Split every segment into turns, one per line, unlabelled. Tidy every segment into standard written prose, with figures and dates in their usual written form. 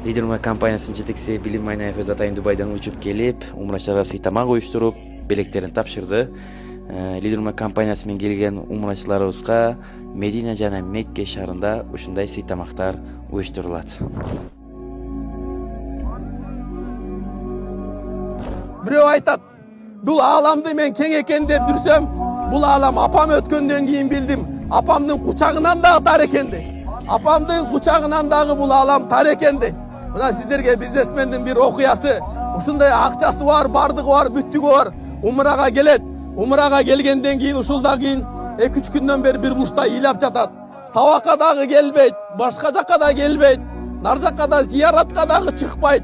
Лидер Умра компаниясынын жетекчиси Билим Майнаев өз атайын Дубайдан учуп келип, умрачыларга сый тамак уюштуруп, белектерин тапшырды. Лидер Умра компаниясы менен келген умрачыларыбызга Медина жана Мекке шаарында ушундай сый тамактар уюштурулат.
Бирөө айтат, бул ааламды мен кең экен деп жүрсөм, бул аалам апам өткөндөн кийин билдим. Апамдын кучагынан дагы тар экенди. Апамдын кучагынан дагы бул аалам тар экенди. Мына сиздерге бизнесмендин бир окуясы, ушундай акчасы бар, бардыгы бар, бүттүгү бар. Умрага келет. Умрага келгенден кийин ушулдан кийин 2-3 күндөн бери бир бурчта ыйлап жатат. Сабакка дагы келбейт, башка жакка да келбейт, нар жакка да зияратка дагы чыкпайт.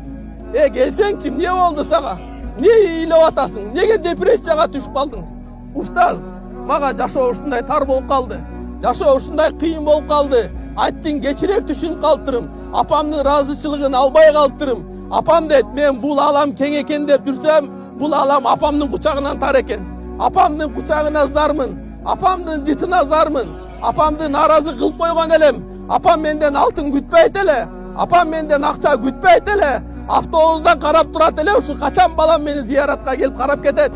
Келсеңчи, эмне болду сага? Не ыйлап атасың? Неге депрессияга түшүп калдың? Устаз, мага жашоо ушундай тар болуп калды. Жашоо ушундай кыйын болуп калды. Айттың кечирек түшүнүп калыптырым. Апамдын ыраазычылыгын албай калыптырым. Апам дейт, мен бул аалам кең экен деп жүрсөм, бул аалам апамдын кучагынан тар экен. Апамдын кучагына зармын. Апамдын жытына зармын. Апамды нааразы кылып койгон элем. Апам менден алтын күтпөйт эле. Апам менден акча күтпөйт эле. Автобустан карап турат эле, ушу качан балам мени зияратка келип карап кетет.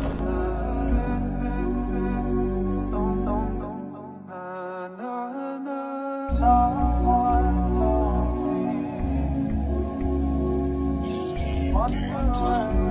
What